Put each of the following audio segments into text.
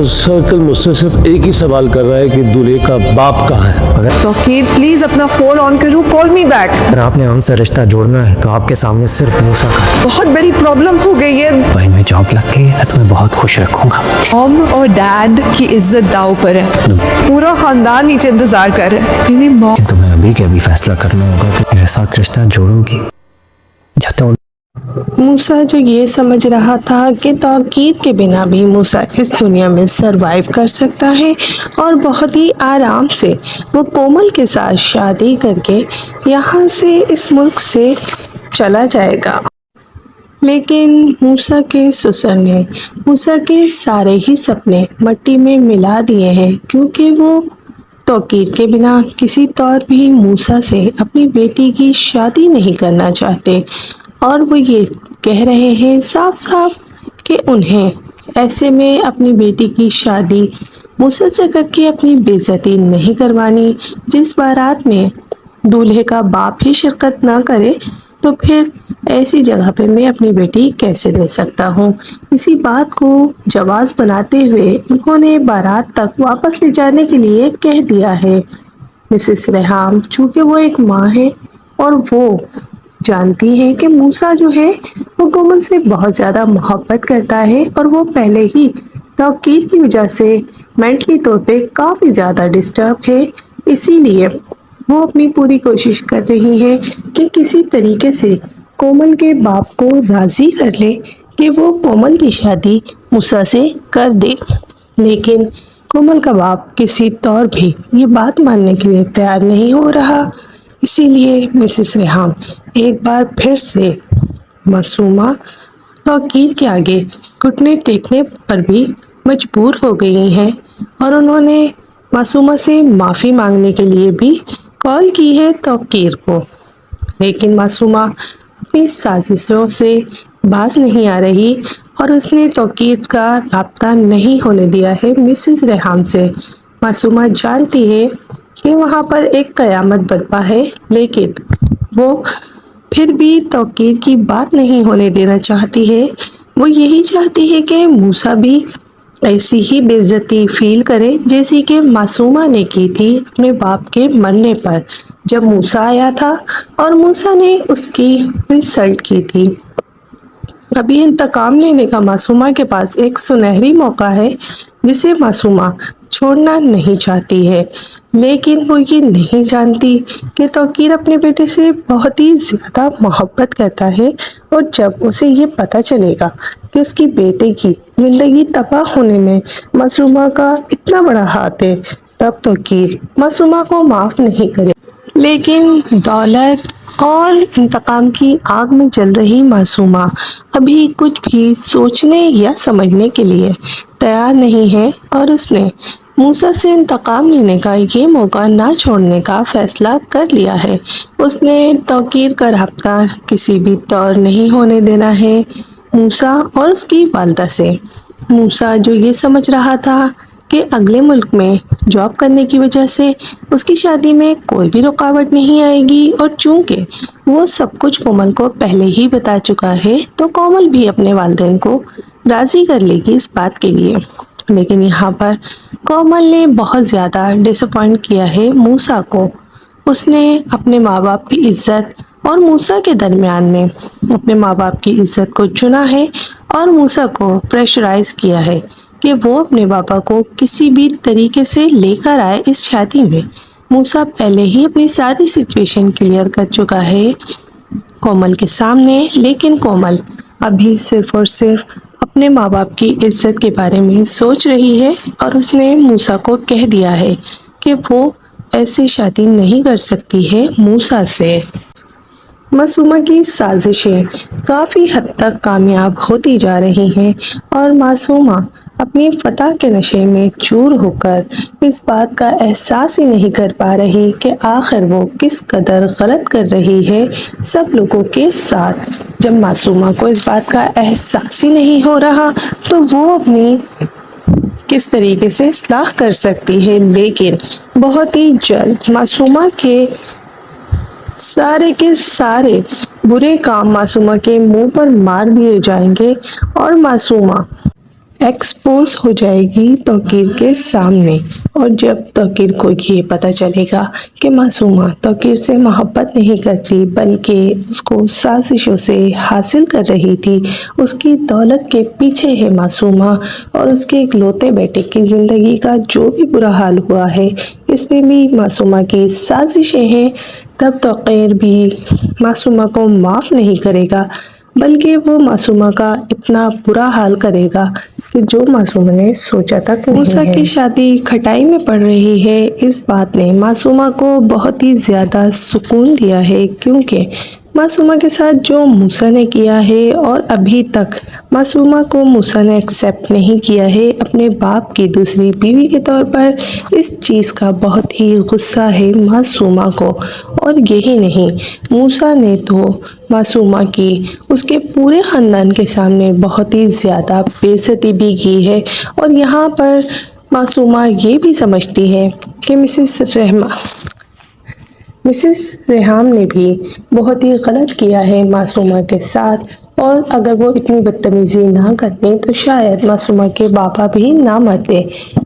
Circle मुझसे सिर्फ एक ही सवाल कर रहा है कि दूल्हे का बाप कहाँ है। तौकीर प्लीज अपना फोन ऑन करो, कॉल मी बैक। अगर आपने हमसे रिश्ता जोड़ना है तो आपके सामने सिर्फ मूसा का। बहुत बड़ी प्रॉब्लम हो गई है। भाई मैं जॉब लग गई है तो मैं बहुत खुश रखूंगा। मॉम और डैड की इज्जत दाव पर है, पूरा खानदान नीचे इंतजार कर रहा है। मेरी मॉम तुम्हें अभी के अभी फैसला करना होगा कि मेरे साथ रिश्ता जोड़ोगी या तो। मूसा जो ये समझ रहा था कि तौकीर के बिना भी मूसा इस दुनिया में सरवाइव कर सकता है और बहुत ही आराम से वो कोमल के साथ शादी करके यहाँ से इस मुल्क से चला जाएगा, लेकिन मूसा के ससुर ने मूसा के सारे ही सपने मिट्टी में मिला दिए हैं, क्योंकि वो तौकीर के बिना किसी तौर भी मूसा से अपनी बेटी की शादी नहीं करना चाहते। और वो ये कह रहे हैं साफ साफ कि उन्हें ऐसे में अपनी बेटी की शादी मूसा से करके अपनी बेइज्जती नहीं करवानी। जिस बारात में दूल्हे का बाप ही शिरकत ना करे तो फिर ऐसी जगह पे मैं अपनी बेटी कैसे दे सकता हूँ। इसी बात को जवाब बनाते हुए उन्होंने बारात तक वापस ले जाने के लिए कह दिया है। मिसेस रेहाम चूँकि वो एक माँ है और वो जानती है कि मूसा जो है वो कोमल से बहुत ज़्यादा मोहब्बत करता है और वो पहले ही तौकीर की वजह से मेंटली तौर पे काफ़ी ज़्यादा डिस्टर्ब है। इसीलिए वो अपनी पूरी कोशिश कर रही है कि किसी तरीके से कोमल के बाप को राज़ी कर ले कि वो कोमल की शादी मूसा से कर दे, लेकिन कोमल का बाप किसी तौर भी ये बात मानने के लिए तैयार नहीं हो रहा। इसीलिए मिसेस रेहाम एक बार फिर से मासूमा तौकीर के आगे घुटने टेकने पर भी मजबूर हो गई हैं और उन्होंने मासूमा से माफ़ी मांगने के लिए भी कॉल की है तौकीर को, लेकिन मासूमा अपनी साजिशों से बाज नहीं आ रही और उसने तौकीर का राब्ता नहीं होने दिया है मिसेस रेहाम से। मासूमा जानती है कि वहाँ पर एक क़यामत बर्पा है, लेकिन वो फिर भी तौकीर की बात नहीं होने देना चाहती है। वो यही चाहती है कि मूसा भी ऐसी ही बेइज्जती फील करे जैसी कि मासूमा ने की थी अपने बाप के मरने पर, जब मूसा आया था और मूसा ने उसकी इंसल्ट की थी। अभी इंतकाम लेने का मासूमा के पास एक सुनहरी मौका है जिसे मासूमा छोड़ना नहीं चाहती है, लेकिन वो ये नहीं जानती कि तौकीर अपने बेटे से बहुत ही ज़्यादा मोहब्बत करता है और जब उसे ये पता चलेगा कि उसकी बेटे की ज़िंदगी तबाह होने में मासूमा का इतना बड़ा हाथ है, तब तौकीर मासूमा को माफ़ नहीं करे। लेकिन दौलत और इंतकाम की आग में जल रही मासूमा अभी कुछ भी सोचने या समझने के लिए तैयार नहीं है और उसने मूसा से इंतकाम लेने का ये मौका ना छोड़ने का फैसला कर लिया है। उसने तौकीर का राब्ता किसी भी तौर नहीं होने देना है मूसा और उसकी वालदा से। मूसा जो ये समझ रहा था कि अगले मुल्क में जॉब करने की वजह से उसकी शादी में कोई भी रुकावट नहीं आएगी और चूंकि वो सब कुछ कोमल को पहले ही बता चुका है तो कोमल भी अपने वालिदैन को राज़ी कर लेगी इस बात के लिए। लेकिन यहाँ पर कोमल ने बहुत ज़्यादा डिसअपॉइंट किया है मूसा को। उसने अपने माँ बाप की इज़्ज़त और मूसा के दरमियान में अपने माँ बाप की इज़्ज़त को चुना है और मूसा को प्रेशराइज़ किया है कि वो अपने पापा को किसी भी तरीके से लेकर आए इस शादी में। मूसा पहले ही अपनी सारी सिचुएशन क्लियर कर चुका है कोमल के सामने, लेकिन कोमल अभी सिर्फ और सिर्फ अपने माँ बाप की इज्जत के बारे में सोच रही है और उसने मूसा को कह दिया है कि वो ऐसी शादी नहीं कर सकती है मूसा से। मासूमा की साजिशें काफ़ी हद तक कामयाब होती जा रही हैं और मासूमा अपनी फतह के नशे में चूर होकर इस बात का एहसास ही नहीं कर पा रही कि आखिर वो किस कदर गलत कर रही है सब लोगों के साथ। जब मासूमा को इस बात का एहसास ही नहीं हो रहा तो वो अपनी किस तरीके से इस्लाह कर सकती है। लेकिन बहुत ही जल्द मासूमा के सारे बुरे काम मासूमा के मुंह पर मार दिए जाएंगे और मासूमा एक्सपोज हो जाएगी तौकीर के सामने। और जब तौकीर को ये पता चलेगा कि मासूमा तौकीर से मोहब्बत नहीं करती बल्कि उसको साजिशों से हासिल कर रही थी, उसकी दौलत के पीछे है मासूमा, और उसके इकलौते बेटे की ज़िंदगी का जो भी बुरा हाल हुआ है इसमें भी मासूमा की साजिशें हैं, तब तौकीर भी मासूमा को माफ़ नहीं करेगा बल्कि वो मासूमा का इतना बुरा हाल करेगा कि जो मासूमा ने सोचा तक नहीं है। मूसा की शादी खटाई में पड़ रही है, इस बात ने मासूमा को बहुत ही ज़्यादा सुकून दिया है, क्योंकि मासूमा के साथ जो मूसा ने किया है और अभी तक मासूमा को मूसा ने एक्सेप्ट नहीं किया है अपने बाप की दूसरी बीवी के तौर पर, इस चीज़ का बहुत ही गुस्सा है मासूमा को। और यही नहीं, मूसा ने तो मासूमा की उसके पूरे ख़ानदान के सामने बहुत ही ज़्यादा बेइज्जती भी की है। और यहाँ पर मासूमा ये भी समझती है कि मिसेस रेहाम ने भी बहुत ही गलत किया है मासूमा के साथ, और अगर वो इतनी बदतमीज़ी ना करते तो शायद मासूमा के बाबा भी ना मरते।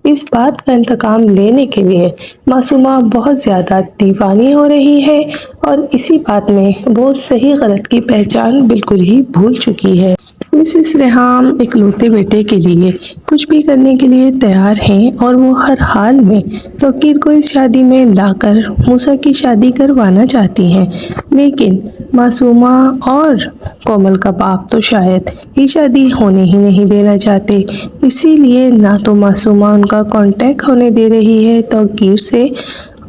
इस बात का इंतकाम लेने के लिए मासूमा बहुत ज़्यादा दीवानी हो रही है, और इसी बात में वो सही गलत की पहचान बिल्कुल ही भूल चुकी है। मिसेस रेहाम इकलौते बेटे के लिए कुछ भी करने के लिए तैयार हैं, और वो हर हाल में तौकीर को इस शादी में लाकर मूसा की शादी करवाना चाहती हैं। लेकिन मासूमा और कोमल का बाप तो शायद ये शादी होने ही नहीं देना चाहते, इसीलिए ना तो मासूमा उनका कांटेक्ट होने दे रही है तौकीर से,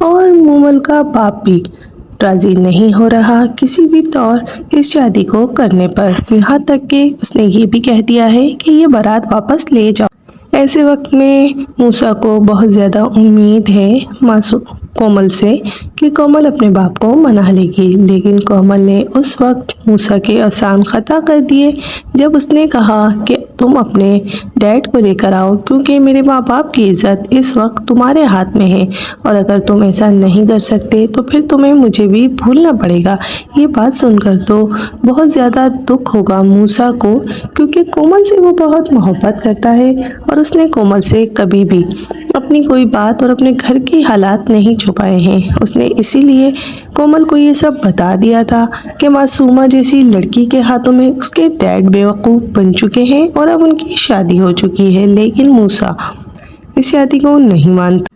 और मोमल का बाप भी राजी नहीं हो रहा किसी भी तौर इस शादी को करने पर। यहाँ तक कि उसने ये भी कह दिया है कि ये बारात वापस ले जाओ। ऐसे वक्त में मूसा को बहुत ज़्यादा उम्मीद है कोमल से कि कोमल अपने बाप को मना लेगी, लेकिन कोमल ने उस वक्त मूसा के आसान ख़ता कर दिए जब उसने कहा कि तुम अपने डैड को लेकर आओ, क्योंकि मेरे माँ बाप की इज़्ज़त इस वक्त तुम्हारे हाथ में है, और अगर तुम ऐसा नहीं कर सकते तो फिर तुम्हें मुझे भी भूलना पड़ेगा। ये बात सुनकर तो बहुत ज़्यादा दुख होगा मूसा को, क्योंकि कोमल से वो बहुत मोहब्बत करता है, और उसने कोमल से कभी भी अपनी कोई बात और अपने घर की हालात नहीं छुपाए हैं। उसने इसीलिए कोमल को ये सब बता दिया था कि मासूमा जैसी लड़की के हाथों में उसके डैड बेवकूफ़ बन चुके हैं और अब उनकी शादी हो चुकी है। लेकिन मूसा इस शादी को नहीं मानता।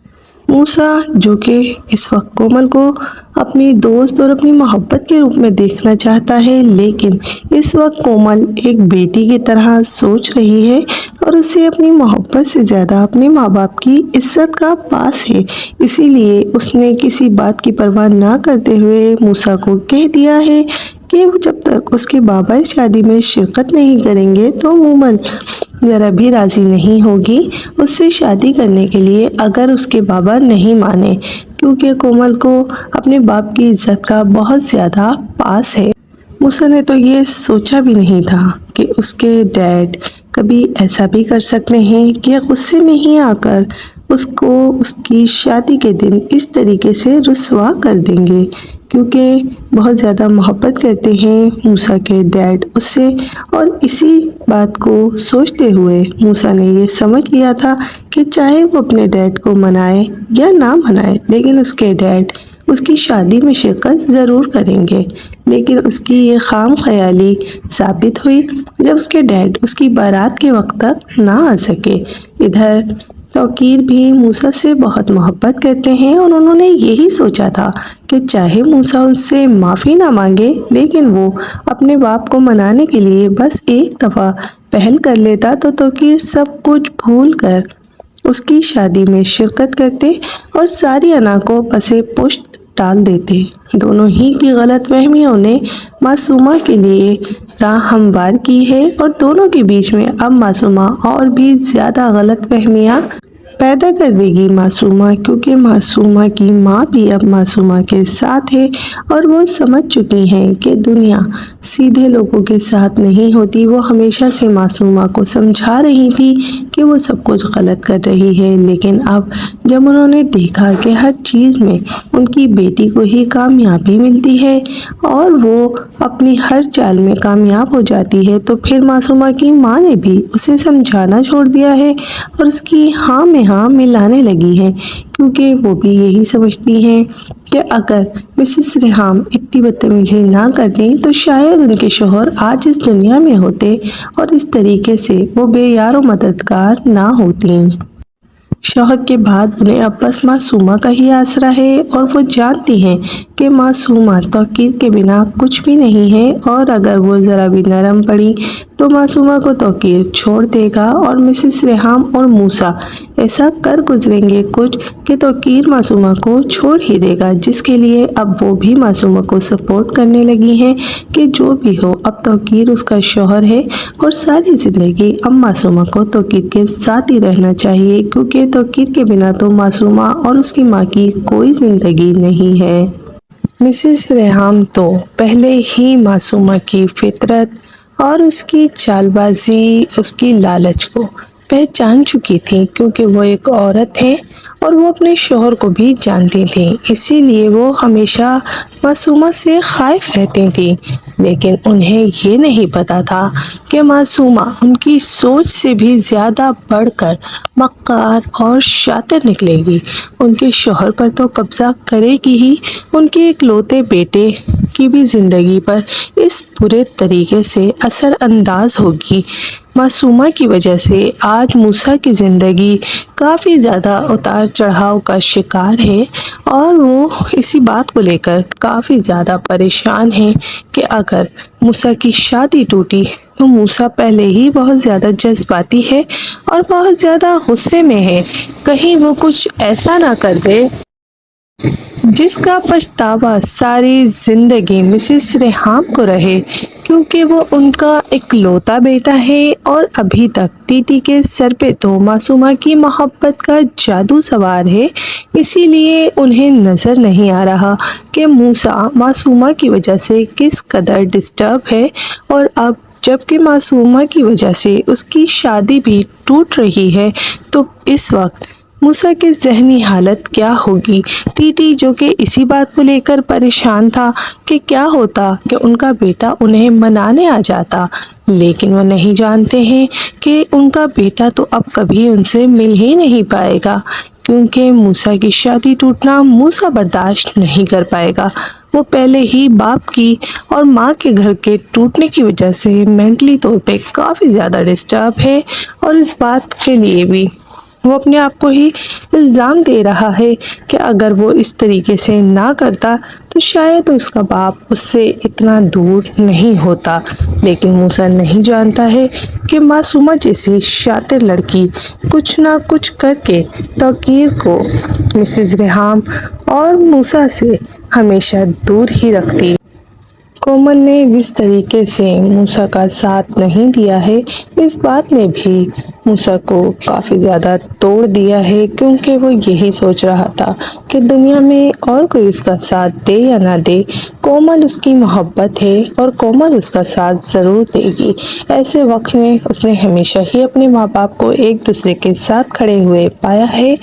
मूसा जो कि इस वक्त कोमल को अपनी दोस्त और अपनी मोहब्बत के रूप में देखना चाहता है, लेकिन इस वक्त कोमल एक बेटी की तरह सोच रही है और उससे अपनी मोहब्बत से ज़्यादा अपने माँ बाप की इज्जत का पास है। इसीलिए उसने किसी बात की परवाह ना करते हुए मूसा को कह दिया है कि जब तक उसके बाबा इस शादी में शिरकत नहीं करेंगे तो कोमल ज़रा भी राज़ी नहीं होगी उससे शादी करने के लिए, अगर उसके बाबा नहीं माने, क्योंकि कोमल को अपने बाप की इज़्ज़त का बहुत ज़्यादा पास है। मूसा ने तो ये सोचा भी नहीं था कि उसके डैड कभी ऐसा भी कर सकते हैं कि गुस्से में ही आकर उसको उसकी शादी के दिन इस तरीके से रुस्वा कर देंगे, क्योंकि बहुत ज़्यादा मोहब्बत करते हैं मूसा के डैड उससे। और इसी बात को सोचते हुए मूसा ने ये समझ लिया था कि चाहे वो अपने डैड को मनाए या ना मनाए, लेकिन उसके डैड उसकी शादी में शिरकत ज़रूर करेंगे। लेकिन उसकी ये खाम ख्याली साबित हुई जब उसके डैड उसकी बारात के वक्त तक ना आ सके। इधर तौकीर भी मूसा से बहुत मोहब्बत करते हैं और उन्होंने यही सोचा था कि चाहे मूसा उससे माफ़ी ना मांगे, लेकिन वो अपने बाप को मनाने के लिए बस एक दफ़ा पहल कर लेता तो तौकीर सब कुछ भूल कर उसकी शादी में शिरकत करते और सारी अना को पसे पुश्त डाल देते। दोनों ही की गलतफहमियों ने मासूमा के लिए राह हमवार की है और दोनों के बीच में अब मासूमा और भी ज़्यादा गलतफहमियाँ पैदा कर देगी मासूमा, क्योंकि मासूमा की माँ भी अब मासूमा के साथ है और वो समझ चुकी हैं कि दुनिया सीधे लोगों के साथ नहीं होती। वो हमेशा से मासूमा को समझा रही थी कि वो सब कुछ गलत कर रही है, लेकिन अब जब उन्होंने देखा कि हर चीज़ में उनकी बेटी को ही कामयाबी मिलती है और वो अपनी हर चाल में कामयाब हो जाती है, तो फिर मासूमा की माँ ने भी उसे समझाना छोड़ दिया है और उसकी हाँ में हाँ मिलाने लगी है, क्योंकि वो भी यही समझती हैं कि अगर मिसेस रेहाम इतनी बदतमीजी ना करती तो शायद उनके शोहर आज इस दुनिया में होते और इस तरीके से वो बेयारो मददगार ना होती। शौहर के बाद उन्हें अब बस मासूमा का ही आसरा है और वो जानती हैं कि मासूमा तौकीर के बिना कुछ भी नहीं है, और अगर वो ज़रा भी नरम पड़ी तो मासूमा को तौकीर छोड़ देगा और मिसेस रेहाम और मूसा ऐसा कर गुजरेंगे कुछ कि तौकीर मासूमा को छोड़ ही देगा, जिसके लिए अब वो भी मासूमा को सपोर्ट करने लगी हैं कि जो भी हो अब तौकीर उसका शौहर है और सारी ज़िंदगी अब मासूमा को तौकीर के साथ ही रहना चाहिए, क्योंकि तौकीर के बिना तो मासूमा और उसकी माँ की कोई ज़िंदगी नहीं है। मिसेस रेहाम तो पहले ही मासूमा की फितरत और उसकी चालबाजी, उसकी लालच को पहचान चुकी थी, क्योंकि वो एक औरत है और वो अपने शौहर को भी जानती थी, इसीलिए वो हमेशा मासूमा से खाइफ रहती थी। लेकिन उन्हें ये नहीं पता था कि मासूमा उनकी सोच से भी ज़्यादा बढ़कर मक्कार और शातिर निकलेगी। उनके शौहर पर तो कब्ज़ा करेगी ही, उनके इकलौते बेटे की भी ज़िंदगी पर इस बुरे तरीके से असर अंदाज होगी। मासूमा की वजह से आज मूसा की ज़िंदगी काफ़ी ज़्यादा उतार चढ़ाव का शिकार है और वो इसी बात को लेकर काफ़ी ज़्यादा परेशान है कि अगर मूसा की शादी टूटी तो मूसा पहले ही बहुत ज़्यादा जज्बाती है और बहुत ज़्यादा गुस्से में है, कहीं वो कुछ ऐसा ना कर दे जिसका पछतावा सारी ज़िंदगी मिसेस रेहाम को रहे, क्योंकि वो उनका इकलौता बेटा है और अभी तक टीटी के सर पे तो मासूमा की मोहब्बत का जादू सवार है। इसीलिए उन्हें नज़र नहीं आ रहा कि मूसा मासूमा की वजह से किस कदर डिस्टर्ब है, और अब जबकि मासूमा की वजह से उसकी शादी भी टूट रही है, तो इस वक्त मूसा की ज़हनी हालत क्या होगी। टीटी जो कि इसी बात को लेकर परेशान था कि क्या होता कि उनका बेटा उन्हें मनाने आ जाता, लेकिन वो नहीं जानते हैं कि उनका बेटा तो अब कभी उनसे मिल ही नहीं पाएगा, क्योंकि मूसा की शादी टूटना मूसा बर्दाश्त नहीं कर पाएगा। वो पहले ही बाप की और माँ के घर के टूटने की वजह से मेंटली तौर पे काफ़ी ज़्यादा डिस्टर्ब है, और इस बात के लिए भी वो अपने आप को ही इल्ज़ाम दे रहा है कि अगर वो इस तरीके से ना करता तो शायद उसका बाप उससे इतना दूर नहीं होता। लेकिन मूसा नहीं जानता है कि मासूमा जैसी शातिर लड़की कुछ ना कुछ करके तौकीर को मिसेस रेहाम और मूसा से हमेशा दूर ही रखती। कोमल ने जिस तरीके से मूसा का साथ नहीं दिया है, इस बात ने भी मूसा को काफ़ी ज़्यादा तोड़ दिया है, क्योंकि वो यही सोच रहा था कि दुनिया में और कोई उसका साथ दे या ना दे, कोमल उसकी मोहब्बत है और कोमल उसका साथ ज़रूर देगी। ऐसे वक्त में उसने हमेशा ही अपने माँ बाप को एक दूसरे के साथ खड़े हुए पाया है,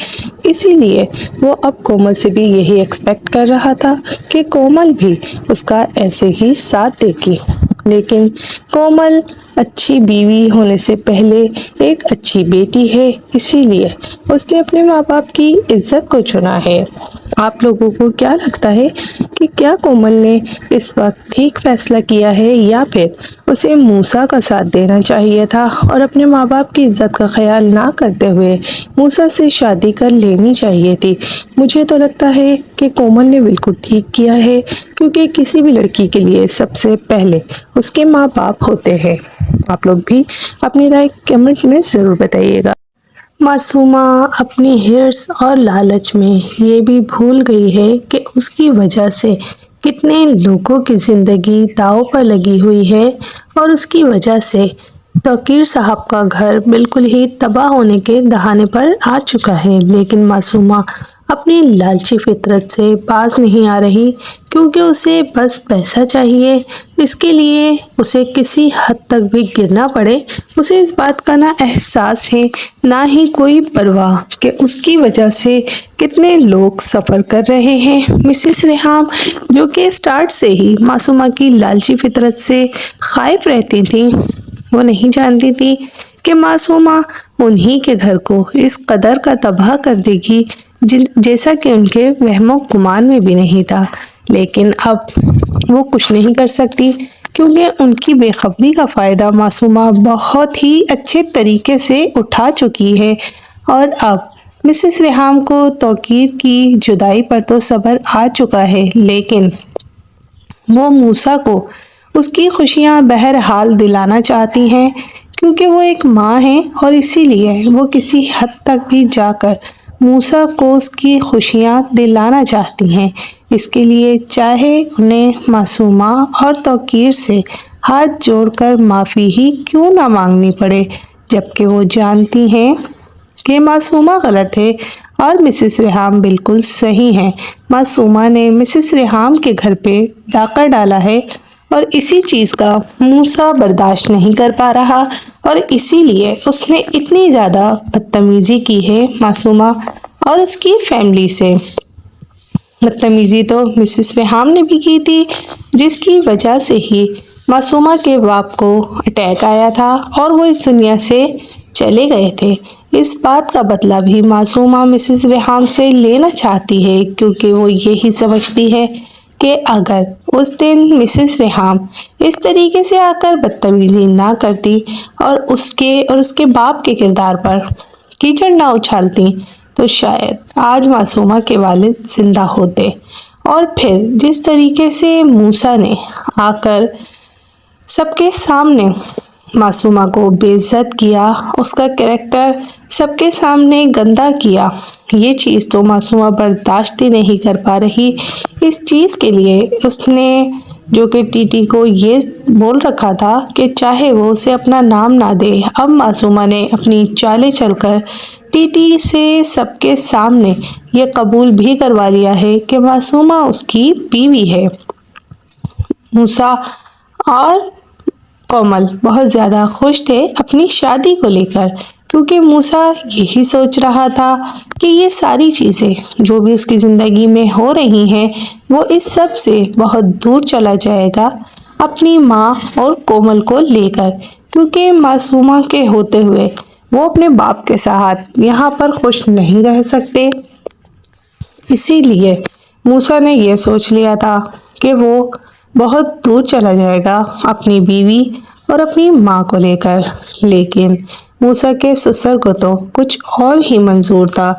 इसीलिए वो अब कोमल से भी यही एक्सपेक्ट कर रहा था कि कोमल भी उसका ऐसे ही साथ देगी। लेकिन कोमल अच्छी बीवी होने से पहले एक अच्छी बेटी है, इसीलिए उसने अपने माँ बाप की इज्जत को चुना है। आप लोगों को क्या लगता है कि क्या कोमल ने इस वक्त ठीक फैसला किया है, या फिर उसे मूसा का साथ देना चाहिए था और अपने माँ बाप की इज्जत का ख्याल ना करते हुए मूसा से शादी कर लेनी चाहिए थी? मुझे तो लगता है कि कोमल ने बिल्कुल ठीक किया है, क्योंकि किसी भी लड़की के लिए सबसे पहले उसके माँ बाप होते हैं। आप लोग भी अपनी राय कमेंट में ज़रूर बताइएगा। मासूमा अपनी हिर्स और लालच में ये भी भूल गई है कि उसकी वजह से कितने लोगों की ज़िंदगी दांव पर लगी हुई है, और उसकी वजह से तौकीर साहब का घर बिल्कुल ही तबाह होने के दहाने पर आ चुका है, लेकिन मासूमा अपनी लालची फितरत से बाज नहीं आ रही, क्योंकि उसे बस पैसा चाहिए। इसके लिए उसे किसी हद तक भी गिरना पड़े, उसे इस बात का ना एहसास है ना ही कोई परवाह कि उसकी वजह से कितने लोग सफ़र कर रहे हैं। मिसिस रेहाम, जो कि स्टार्ट से ही मासूमा की लालची फितरत से खाइफ रहती थी, वो नहीं जानती थी कि मासूमा उन्हीं के घर को इस कदर का तबाह कर देगी जैसा कि उनके वहमो गुमान में भी नहीं था। लेकिन अब वो कुछ नहीं कर सकती, क्योंकि उनकी बेखबरी का फ़ायदा मासूमा बहुत ही अच्छे तरीके से उठा चुकी है। और अब मिसेस रेहाम को तौकीर की जुदाई पर तो सब्र आ चुका है, लेकिन वो मूसा को उसकी खुशियाँ बहरहाल दिलाना चाहती हैं, क्योंकि वो एक माँ है और इसीलिए वो किसी हद तक भी जाकर मूसा को उसकी खुशियाँ दिलाना चाहती हैं। इसके लिए चाहे उन्हें मासूमा और तौकीर से हाथ जोड़कर माफ़ी ही क्यों ना मांगनी पड़े, जबकि वो जानती हैं कि मासूमा गलत है और मिसेस रेहाम बिल्कुल सही हैं। मासूमा ने मिसेस रेहाम के घर पे डाका डाला है और इसी चीज़ का मूसा बर्दाश्त नहीं कर पा रहा, और इसीलिए उसने इतनी ज़्यादा बदतमीज़ी की है मासूमा और उसकी फैमिली से। बदतमीज़ी तो मिसेस रेहाम ने भी की थी, जिसकी वजह से ही मासूमा के बाप को अटैक आया था और वो इस दुनिया से चले गए थे। इस बात का बदला भी मासूमा मिसेस रेहाम से लेना चाहती है, क्योंकि वो यही समझती है कि अगर उस दिन मिसेस रेहाम इस तरीके से आकर बदतमीजी ना करती और उसके बाप के किरदार पर कीचड़ ना उछालती, तो शायद आज मासूमा के वालिद जिंदा होते। और फिर जिस तरीके से मूसा ने आकर सबके सामने मासूमा को बेइज्जत किया, उसका कैरेक्टर सबके सामने गंदा किया, ये चीज़ तो मासूमा बर्दाश्त ही नहीं कर पा रही। इस चीज़ के लिए उसने जो कि टीटी को ये बोल रखा था कि चाहे वो उसे अपना नाम ना दे, अब मासूमा ने अपनी चालें चलकर टीटी से सबके सामने ये कबूल भी करवा लिया है कि मासूमा उसकी बीवी है। मूसा और कोमल बहुत ज़्यादा खुश थे अपनी शादी को लेकर, क्योंकि मूसा यही सोच रहा था कि ये सारी चीज़ें जो भी उसकी ज़िंदगी में हो रही हैं, वो इस सब से बहुत दूर चला जाएगा अपनी माँ और कोमल को लेकर, क्योंकि मासूमा के होते हुए वो अपने बाप के साथ यहाँ पर खुश नहीं रह सकते। इसीलिए मूसा ने यह सोच लिया था कि वो बहुत दूर चला जाएगा अपनी बीवी और अपनी माँ को लेकर। लेकिन मूसा के ससुर को तो कुछ और ही मंजूर था,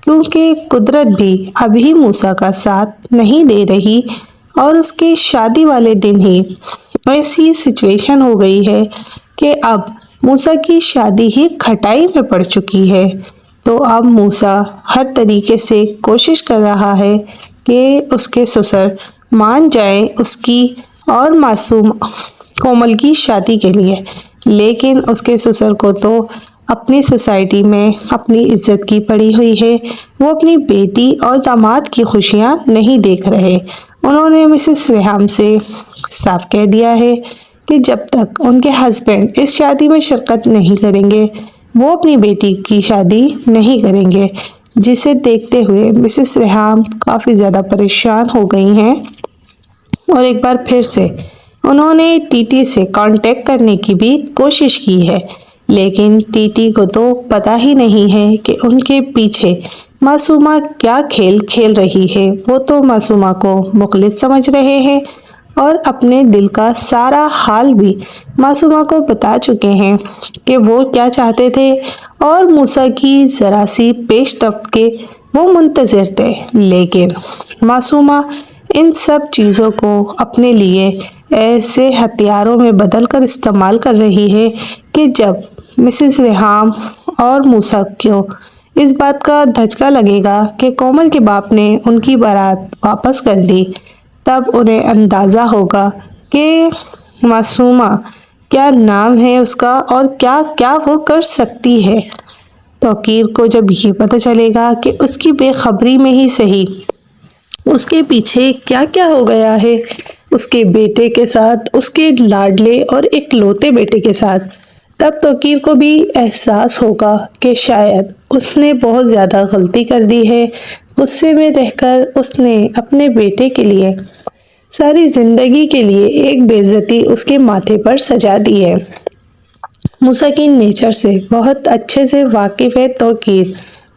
क्योंकि कुदरत भी अभी मूसा का साथ नहीं दे रही और उसके शादी वाले दिन ही ऐसी सिचुएशन हो गई है कि अब मूसा की शादी ही खटाई में पड़ चुकी है। तो अब मूसा हर तरीके से कोशिश कर रहा है कि उसके ससुर मान जाए उसकी और मासूम कोमल की शादी के लिए, लेकिन उसके ससुर को तो अपनी सोसाइटी में अपनी इज्जत की पड़ी हुई है। वो अपनी बेटी और दामाद की खुशियां नहीं देख रहे। उन्होंने मिसेस रेहाम से साफ कह दिया है कि जब तक उनके हस्बैंड इस शादी में शिरकत नहीं करेंगे, वो अपनी बेटी की शादी नहीं करेंगे। जिसे देखते हुए मिसेस रेहाम काफ़ी ज़्यादा परेशान हो गई हैं और एक बार फिर से उन्होंने टीटी से कांटेक्ट करने की भी कोशिश की है, लेकिन टीटी को तो पता ही नहीं है कि उनके पीछे मासूमा क्या खेल खेल रही है। वो तो मासूमा को मुखलिस समझ रहे हैं और अपने दिल का सारा हाल भी मासूमा को बता चुके हैं कि वो क्या चाहते थे, और मूसा की ज़रा सी पेशरफ्त के वो मुंतज़िर थे। लेकिन मासूमा इन सब चीज़ों को अपने लिए ऐसे हथियारों में बदल कर इस्तेमाल कर रही है कि जब मिसेस रेहाम और मूसा को इस बात का धचका लगेगा कि कोमल के बाप ने उनकी बारात वापस कर दी, तब उन्हें अंदाज़ा होगा कि मासूमा کیا نام ہے اس کا اور کیا کیا وہ کر سکتی ہے۔ توقیر کو جب یہ پتہ چلے گا کہ اس کی بے خبری میں ہی صحیح اس کے پیچھے کیا کیا ہو گیا ہے، اس کے بیٹے کے ساتھ، اس کے لاڈلے اور اکلوتے بیٹے کے ساتھ، تب توقیر کو بھی احساس ہوگا کہ شاید اس نے بہت زیادہ غلطی کر دی ہے۔ غصے میں رہ کر اس نے اپنے بیٹے کے لیے ساری زندگی کے لیے ایک بے عزتی اس کے ماتھے پر سجا دی ہے۔ موسیٰ کی نیچر سے بہت اچھے سے واقف ہے توقیر۔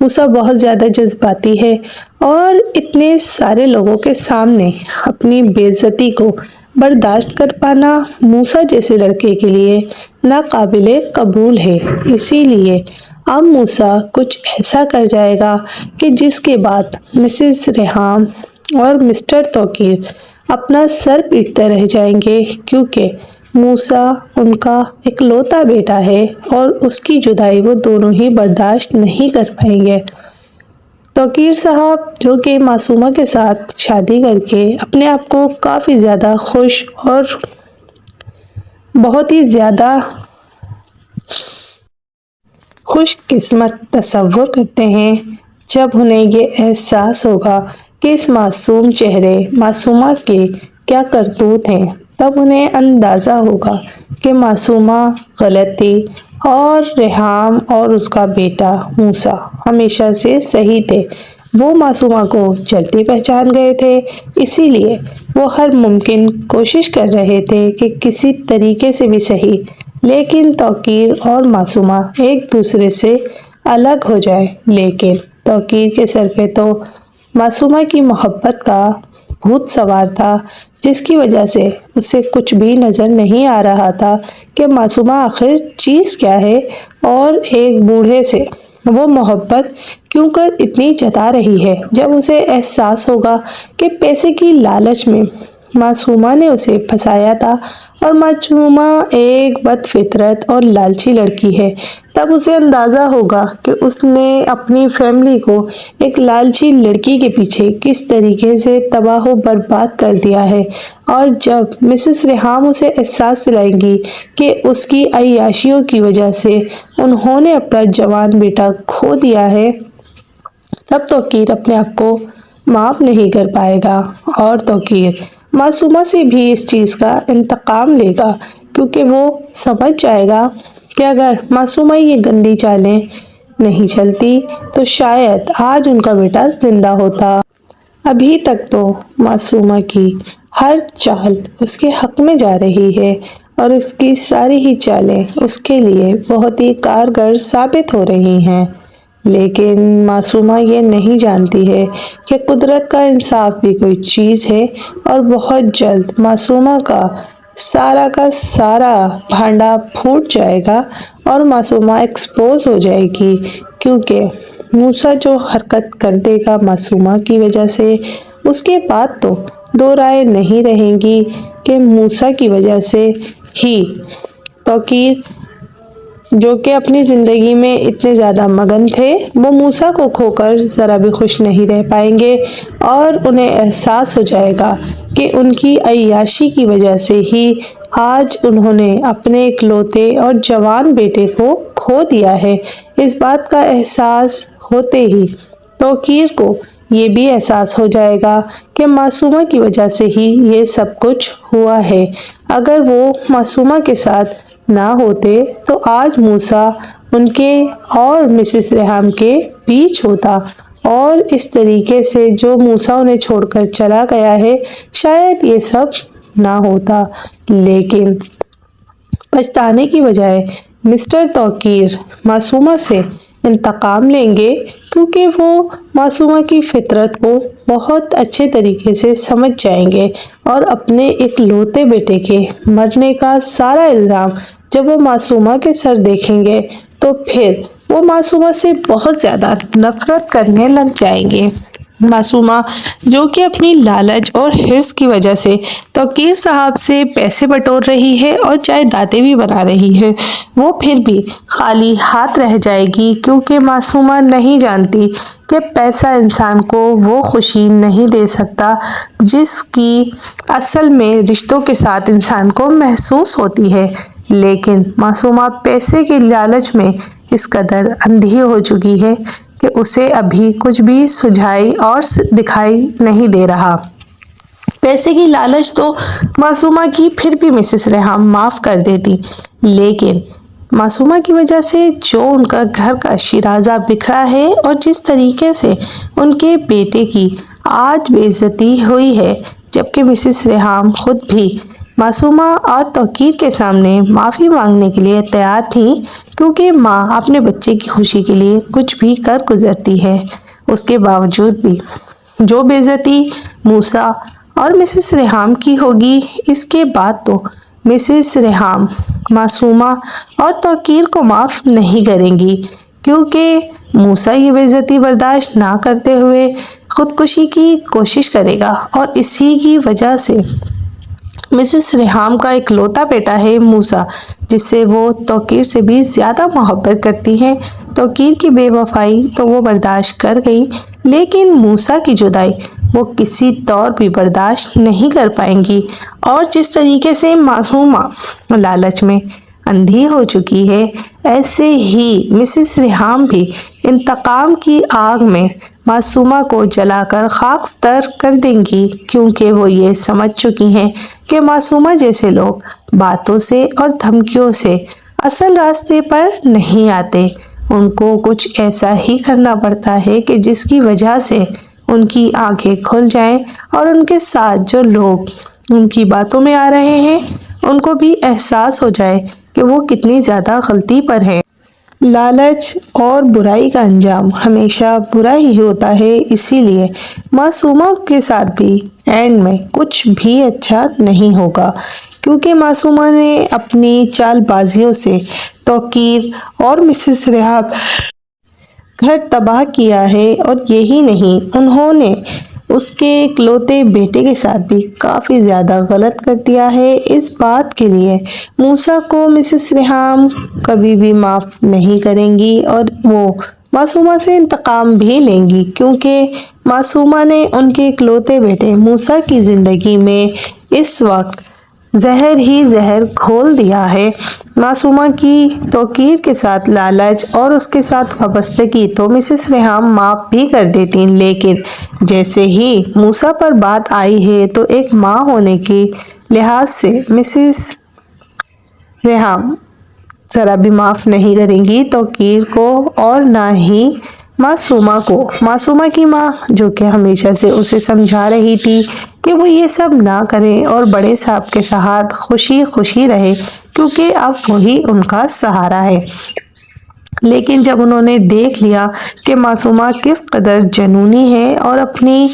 موسیٰ بہت زیادہ جذباتی ہے اور اتنے سارے لوگوں کے سامنے اپنی بے عزتی کو برداشت کر پانا موسیٰ جیسے لڑکے کے لیے ناقابل قبول ہے۔ اسی لیے اب موسیٰ کچھ ایسا کر جائے گا کہ جس کے بعد مسز ریحام اور مسٹر توقیر اپنا سر پیٹتے رہ جائیں گے، کیونکہ موسیٰ ان کا اکلوتا بیٹا ہے اور اس کی جدائی وہ دونوں ہی برداشت نہیں کر پائیں گے۔ توقیر صاحب جو کہ معصومہ کے ساتھ شادی کر کے اپنے آپ کو کافی زیادہ خوش اور بہت ہی زیادہ خوش قسمت تصور کرتے ہیں، جب انہیں یہ احساس ہوگا کہ اس معصوم چہرے معصومہ کے کیا کرتوت ہیں، تب انہیں اندازہ ہوگا کہ معصومہ غلط تھی اور ریحام اور اس کا بیٹا موسیٰ ہمیشہ سے صحیح تھے۔ وہ معصومہ کو جلدی پہچان گئے تھے، اسی لیے وہ ہر ممکن کوشش کر رہے تھے کہ کسی طریقے سے بھی صحیح، لیکن توقیر اور معصومہ ایک دوسرے سے الگ ہو جائے۔ لیکن توقیر کے سر پہ تو معصومہ کی محبت کا بھوت سوار تھا، جس کی وجہ سے اسے کچھ بھی نظر نہیں آ رہا تھا کہ معصومہ آخر چیز کیا ہے اور ایک بوڑھے سے وہ محبت کیوں کر اتنی جتا رہی ہے۔ جب اسے احساس ہوگا کہ پیسے کی لالچ میں معصومہ نے اسے پھنسایا تھا اور معصومہ ایک بد فطرت اور لالچی لڑکی ہے، تب اسے اندازہ ہوگا کہ اس نے اپنی فیملی کو ایک لالچی لڑکی کے پیچھے کس طریقے سے تباہ و برباد کر دیا ہے۔ اور جب مسز ریحام اسے احساس دلائیں گی کہ اس کی عیاشیوں کی وجہ سے انہوں نے اپنا جوان بیٹا کھو دیا ہے، تب توقیر اپنے آپ کو معاف نہیں کر پائے گا اور توقیر معصومہ سے بھی اس چیز کا انتقام لے گا، کیونکہ وہ سمجھ جائے گا کہ اگر معصومہ یہ گندی چالیں نہیں چلتی تو شاید آج ان کا بیٹا زندہ ہوتا۔ ابھی تک تو معصومہ کی ہر چال اس کے حق میں جا رہی ہے اور اس کی ساری ہی چالیں اس کے لیے بہت ہی کارگر ثابت ہو رہی ہیں، لیکن معصومہ یہ نہیں جانتی ہے کہ قدرت کا انصاف بھی کوئی چیز ہے اور بہت جلد معصومہ کا سارا بھانڈا پھوٹ جائے گا اور معصومہ ایکسپوز ہو جائے گی، کیونکہ موسیٰ جو حرکت کر دے گا معصومہ کی وجہ سے، اس کے بعد تو دو رائے نہیں رہیں گی کہ موسیٰ کی وجہ سے ہی توقیر جو کہ اپنی زندگی میں اتنے زیادہ مگن تھے، وہ موسیٰ کو کھو کر ذرا بھی خوش نہیں رہ پائیں گے اور انہیں احساس ہو جائے گا کہ ان کی عیاشی کی وجہ سے ہی آج انہوں نے اپنے اکلوتے اور جوان بیٹے کو کھو دیا ہے۔ اس بات کا احساس ہوتے ہی توقیر کو یہ بھی احساس ہو جائے گا کہ معصومہ کی وجہ سے ہی یہ سب کچھ ہوا ہے۔ اگر وہ معصومہ کے ساتھ نہ ہوتے تو آج موسیٰ ان کے اور مسز ریحام کے بیچ ہوتا، اور اس طریقے سے جو موسیٰ انہیں چھوڑ کر چلا گیا ہے شاید یہ سب نہ ہوتا۔ لیکن پچھتانے کی بجائے مسٹر توقیر معصومہ سے انتقام لیں گے، کیونکہ وہ معصومہ کی فطرت کو بہت اچھے طریقے سے سمجھ جائیں گے اور اپنے اکلوتے بیٹے کے مرنے کا سارا الزام جب وہ معصومہ کے سر دیکھیں گے تو پھر وہ معصومہ سے بہت زیادہ نفرت کرنے لگ جائیں گے۔ معصومہ جو کہ اپنی لالچ اور حرص کی وجہ سے توقیر صاحب سے پیسے بٹور رہی ہے اور جائیدادیں بھی بنا رہی ہے، وہ پھر بھی خالی ہاتھ رہ جائے گی، کیونکہ معصومہ نہیں جانتی کہ پیسہ انسان کو وہ خوشی نہیں دے سکتا جس کی اصل میں رشتوں کے ساتھ انسان کو محسوس ہوتی ہے۔ لیکن मासूमा पैसे के लालच में इस कदर अंधी हो चुकी है कि उसे अभी कुछ भी सुझाई और दिखाई नहीं दे रहा। पैसे की लालच तो मासूमा की फिर भी मिसेस रेहाम माफ कर देती, लेकिन मासूमा की वजह से जो उनका घर का शिराजा बिखरा है और जिस तरीके से उनके बेटे की आज बेइज्जती हुई है, जबकि मिसेस रेहाम खुद भी मासूमा और तौकीर के सामने माफ़ी मांगने के लिए तैयार थी, क्योंकि माँ अपने बच्चे की खुशी के लिए कुछ भी कर गुजरती है। उसके बावजूद भी जो बेइज्जती मूसा और मिसेस रेहाम की होगी, इसके बाद तो मिसेस रेहाम मासूमा और तौकीर को माफ़ नहीं करेंगी, क्योंकि मूसा ये बेइज्जती बर्दाश्त ना करते हुए खुदकुशी की कोशिश करेगा और इसी की वजह से मिसेस रेहाम का इकलौता बेटा है मूसा, जिससे वो तौकीर से भी ज़्यादा मोहब्बत करती हैं। तौकीर की बेवफाई तो वो बर्दाश्त कर गई, लेकिन मूसा की जुदाई वो किसी तौर भी बर्दाश्त नहीं कर पाएंगी। और जिस तरीके से मासूमा लालच में अंधी हो चुकी है, ऐसे ही मिसेस रेहाम भी इंतकाम की आग में मासूमा को जलाकर खाकस्तर कर देंगी, क्योंकि वो ये समझ चुकी हैं कि मासूमा जैसे लोग बातों से और धमकियों से असल रास्ते पर नहीं आते। उनको कुछ ऐसा ही करना पड़ता है कि जिसकी वजह से उनकी आंखें खुल जाएं और उनके साथ जो लोग उनकी बातों में आ रहे हैं, उनको भी एहसास हो जाए कि वो कितनी ज़्यादा गलती पर हैं। लालच और बुराई का अंजाम हमेशा बुरा ही होता है, इसीलिए मासूमा के साथ भी एंड में कुछ भी अच्छा नहीं होगा, क्योंकि मासूमा ने अपनी चालबाजियों से तौकीर और मिसेस रेहाम घर तबाह किया है। और यही नहीं, उन्होंने उसके इकलौते बेटे के साथ भी काफ़ी ज़्यादा गलत कर दिया है। इस बात के लिए मूसा को मिसेस रेहाम कभी भी माफ़ नहीं करेंगी और वो मासूमा से इंतकाम भी लेंगी, क्योंकि मासूमा ने उनके इकलौते बेटे मूसा की ज़िंदगी में इस वक्त जहर ही जहर घोल दिया है। मासूमा की तौकीर के साथ लालच और उसके साथ वाबस्तगी तो मिसेस रेहाम माफ़ भी कर देती, लेकिन जैसे ही मूसा पर बात आई है तो एक माँ होने के लिहाज से मिसेस रेहाम ज़रा भी माफ़ नहीं करेंगी तौकीर को और ना ही मासूमा को। मासूमा की माँ जो कि हमेशा से उसे समझा रही थी कि वो ये सब ना करे और बड़े साहब के साथ खुशी खुशी रहे, क्योंकि अब वही उनका सहारा है। लेकिन जब उन्होंने देख लिया कि मासूमा किस कदर जनूनी है और अपनी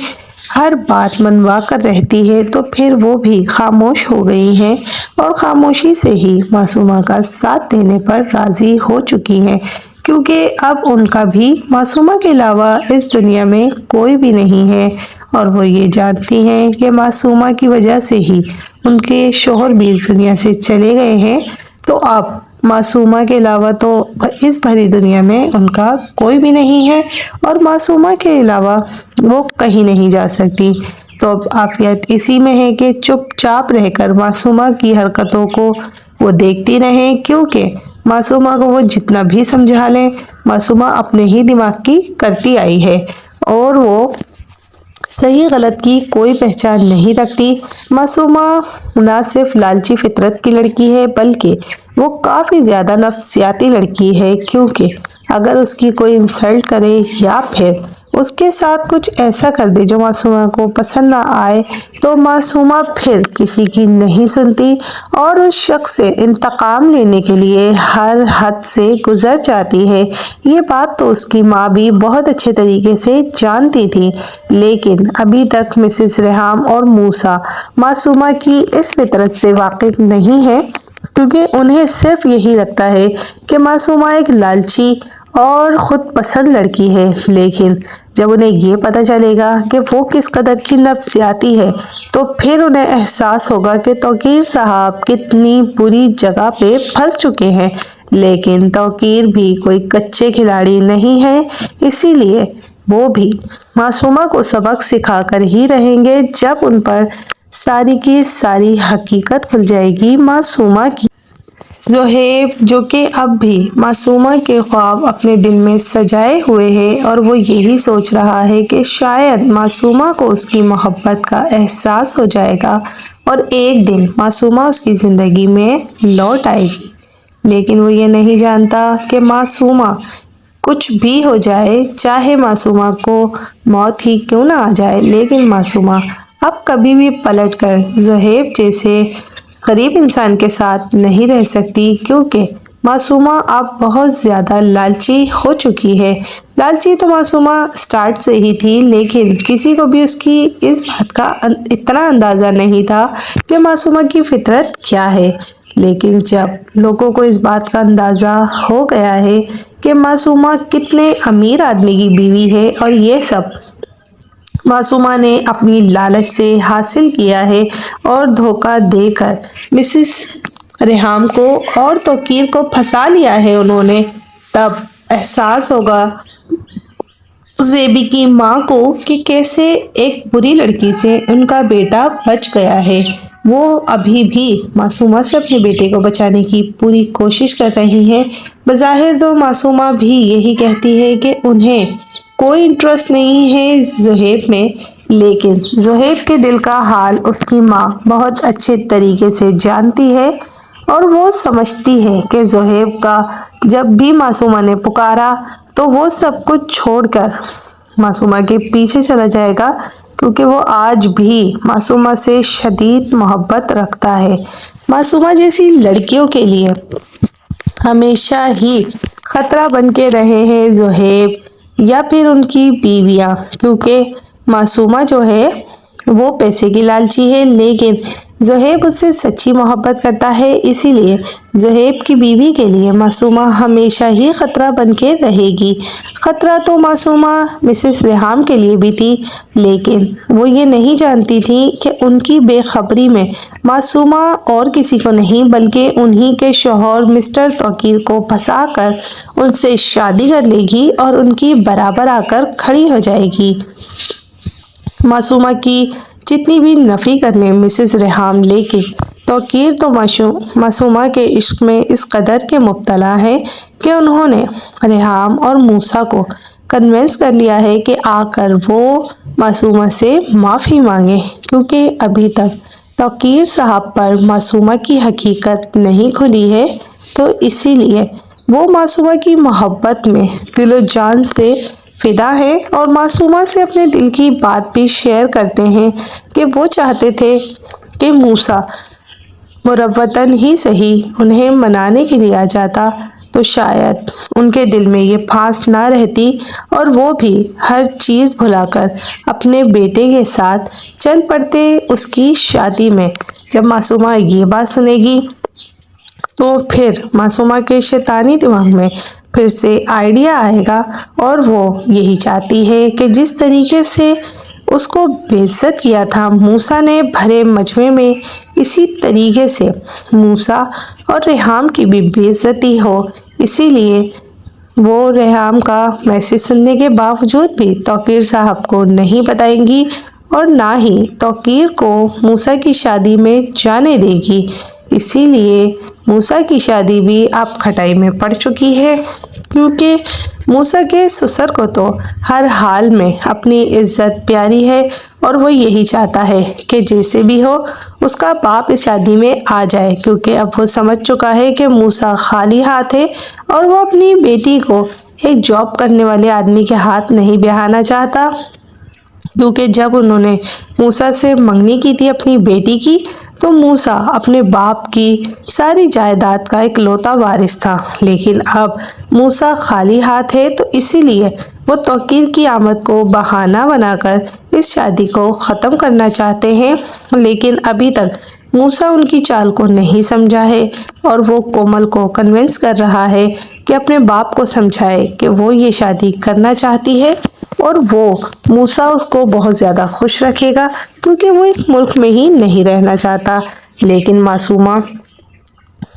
हर बात मनवा कर रहती है, तो फिर वो भी खामोश हो गई हैं और खामोशी से ही मासूमा का साथ देने पर राज़ी हो चुकी हैं, क्योंकि अब उनका भी मासूमा के अलावा इस दुनिया में कोई भी नहीं है। और वो ये जानती हैं कि मासूमा की वजह से ही उनके शोहर भी इस दुनिया से चले गए हैं, तो अब मासूमा के अलावा तो इस भरी दुनिया में उनका कोई भी नहीं है और मासूमा के अलावा वो कहीं नहीं जा सकती। तो अब आफियत इसी में है कि चुपचाप रहकर मासूमा की हरकतों को वो देखती रहें, क्योंकि मासूमा को वो जितना भी समझा लें, मासूमा अपने ही दिमाग की करती आई है और वो सही गलत की कोई पहचान नहीं रखती। मासूमा ना सिर्फ लालची फितरत की लड़की है, बल्कि वो काफ़ी ज़्यादा नफ्सियाती लड़की है, क्योंकि अगर उसकी कोई इंसल्ट करे या फिर उसके साथ कुछ ऐसा कर दे जो मासूमा को पसंद ना आए, तो मासूमा फिर किसी की नहीं सुनती और उस शख्स से इंतकाम लेने के लिए हर हद से गुजर जाती है। ये बात तो उसकी माँ भी बहुत अच्छे तरीके से जानती थी, लेकिन अभी तक मिसेस रेहाम और मूसा मासूमा की इस फितरत से वाकिफ नहीं है, क्योंकि उन्हें सिर्फ यही लगता है कि मासूमा एक लालची और ख़ुद पसंद लड़की है। लेकिन जब उन्हें ये पता चलेगा कि वो किस कदर की नफ्सियाती है, तो फिर उन्हें एहसास होगा कि तौकीर साहब कितनी बुरी जगह पे फंस चुके हैं। लेकिन तौकीर भी कोई कच्चे खिलाड़ी नहीं है, इसीलिए वो भी मासूमा को सबक सिखा कर ही रहेंगे। जब उन पर सारी की सारी हकीकत खुल जाएगी मासूमा की, ज़ोहैब जो कि अब भी मासूमा के ख्वाब अपने दिल में सजाए हुए है और वो यही सोच रहा है कि शायद मासूमा को उसकी मोहब्बत का एहसास हो जाएगा और एक दिन मासूमा उसकी ज़िंदगी में लौट आएगी। लेकिन वो ये नहीं जानता कि मासूमा कुछ भी हो जाए, चाहे मासूमा को मौत ही क्यों ना आ जाए, लेकिन मासूमा अब कभी भी पलट कर ज़ोहैब जैसे गरीब इंसान के साथ नहीं रह सकती, क्योंकि मासूमा अब बहुत ज़्यादा लालची हो चुकी है। लालची तो मासूमा स्टार्ट से ही थी, लेकिन किसी को भी उसकी इस बात का इतना अंदाज़ा नहीं था कि मासूमा की फितरत क्या है। लेकिन जब लोगों को इस बात का अंदाज़ा हो गया है कि मासूमा कितने अमीर आदमी की बीवी है और ये सब मासूमा ने अपनी लालच से हासिल किया है और धोखा देकर मिसेस रेहाम को और तौकीर को फंसा लिया है उन्होंने, तब एहसास होगा ज़ेबी की माँ को कि कैसे एक बुरी लड़की से उनका बेटा बच गया है। वो अभी भी मासूमा से अपने बेटे को बचाने की पूरी कोशिश कर रही हैं। बज़ाहिर तो मासूमा भी यही कहती है कि उन्हें कोई इंटरेस्ट नहीं है ज़ोहैब में, लेकिन ज़ोहैब के दिल का हाल उसकी माँ बहुत अच्छे तरीके से जानती है और वो समझती है कि ज़ोहैब का जब भी मासूमा ने पुकारा तो वो सब कुछ छोड़कर मासूमा के पीछे चला जाएगा, क्योंकि वो आज भी मासूमा से शदीद मोहब्बत रखता है। मासूमा जैसी लड़कियों के लिए हमेशा ही ख़तरा बन के रहे हैं ज़ोहैब या फिर उनकी बीवियाँ, क्योंकि मासूमा जो है वो पैसे की लालची है, लेकिन ज़ोहैब उससे सच्ची मोहब्बत करता है। इसीलिए ज़ोहैब की बीवी के लिए मासूमा हमेशा ही ख़तरा बन के रहेगी। ख़तरा तो मासूमा मिसेस रेहाम के लिए भी थी, लेकिन वो ये नहीं जानती थी कि उनकी बेखबरी में मासूमा और किसी को नहीं बल्कि उन्हीं के शौहर मिस्टर तौकीर को फंसाकर उनसे शादी कर लेगी और उनकी बराबर आकर खड़ी हो जाएगी। मासूमा की जितनी भी नफ़ी करने मिसेस रेहाम, लेकिन तौकीर तो मासूमा के इश्क में इस कदर के मुब्तला है कि उन्होंने रेहाम और मूसा को कन्विंस कर लिया है कि आकर वो मासूमा से माफ़ी मांगे, क्योंकि अभी तक तौकीर साहब पर मासूमा की हकीकत नहीं खुली है। तो इसीलिए वो मासूमा की मोहब्बत में दिलो जान से फ़िदा है और मासूमा से अपने दिल की बात भी शेयर करते हैं कि वो चाहते थे कि मूसा मुरव्वतन ही सही उन्हें मनाने के लिए आ जाता तो शायद उनके दिल में ये फांस ना रहती और वो भी हर चीज़ भुलाकर अपने बेटे के साथ चल पड़ते उसकी शादी में। जब मासूमा ये बात सुनेगी तो फिर मासूमा के शैतानी दिमाग में फिर से आइडिया आएगा और वो यही चाहती है कि जिस तरीके से उसको बेइज्जत किया था मूसा ने भरे मजमे में, इसी तरीके से मूसा और रेहाम की भी बेइज्जती हो। इसीलिए वो रेहाम का मैसेज सुनने के बावजूद भी तौकीर साहब को नहीं बताएंगी और ना ही तौकीर को मूसा की शादी में जाने देगी। इसीलिए मूसा की शादी भी अब खटाई में पड़ चुकी है, क्योंकि मूसा के ससुर को तो हर हाल में अपनी इज्जत प्यारी है और वो यही चाहता है कि जैसे भी हो उसका बाप इस शादी में आ जाए, क्योंकि अब वो समझ चुका है कि मूसा खाली हाथ है और वो अपनी बेटी को एक जॉब करने वाले आदमी के हाथ नहीं बहाना चाहता। क्योंकि जब उन्होंने मूसा से मंगनी की थी अपनी बेटी की तो मूसा अपने बाप की सारी जायदाद का इकलौता वारिस था, लेकिन अब मूसा खाली हाथ है। तो इसीलिए वो तौकीर की आमद को बहाना बनाकर इस शादी को ख़त्म करना चाहते हैं, लेकिन अभी तक मूसा उनकी चाल को नहीं समझा है और वो कोमल को कन्विंस कर रहा है कि अपने बाप को समझाए कि वो ये शादी करना चाहती है और वो मूसा उसको बहुत ज़्यादा खुश रखेगा, क्योंकि वो इस मुल्क में ही नहीं रहना चाहता। लेकिन मासूमा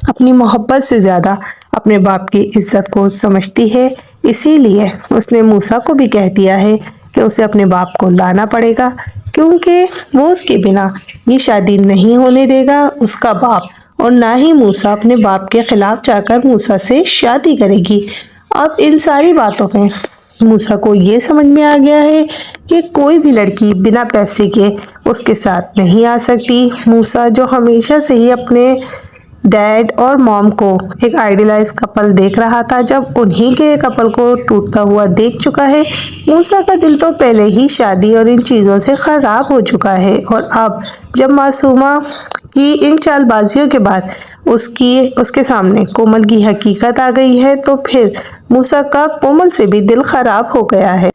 अपनी मोहब्बत से ज़्यादा अपने बाप की इज्जत को समझती है, इसीलिए उसने मूसा को भी कह दिया है कि उसे अपने बाप को लाना पड़ेगा, क्योंकि वो उसके बिना ये शादी नहीं होने देगा। उसका बाप اور نہ ہی موسیٰ اپنے باپ کے خلاف جا کر موسیٰ سے شادی کرے گی۔ اب ان ساری باتوں میں موسیٰ کو یہ سمجھ میں آ گیا ہے کہ کوئی بھی لڑکی بنا پیسے کے اس کے ساتھ نہیں آ سکتی۔ موسیٰ جو ہمیشہ سے ہی اپنے ڈیڈ اور موم کو ایک آئیڈیلائز کپل دیکھ رہا تھا، جب انہی کے کپل کو ٹوٹتا ہوا دیکھ چکا ہے، موسیٰ کا دل تو پہلے ہی شادی اور ان چیزوں سے خراب ہو چکا ہے، اور اب جب معصومہ کی ان چال بازیوں کے بعد اس کے سامنے کومل کی حقیقت آ گئی ہے، تو پھر موسیٰ کا کومل سے بھی دل خراب ہو گیا ہے۔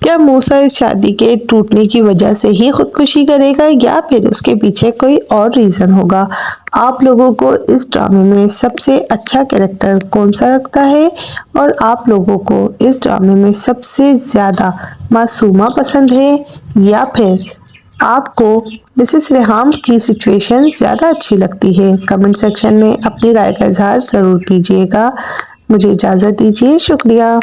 کیا موسیٰ اس شادی کے ٹوٹنے کی وجہ سے ہی خودکشی کرے گا یا پھر اس کے پیچھے کوئی اور ریزن ہوگا؟ آپ لوگوں کو اس ڈرامے میں سب سے اچھا کریکٹر کون سا لگتا ہے، اور آپ لوگوں کو اس ڈرامے میں سب سے زیادہ معصومہ پسند ہے یا پھر آپ کو مسز ریحام کی سچویشن زیادہ اچھی لگتی ہے؟ کمنٹ سیکشن میں اپنی رائے کا اظہار ضرور کیجیے گا۔ مجھے اجازت دیجیے، شکریہ۔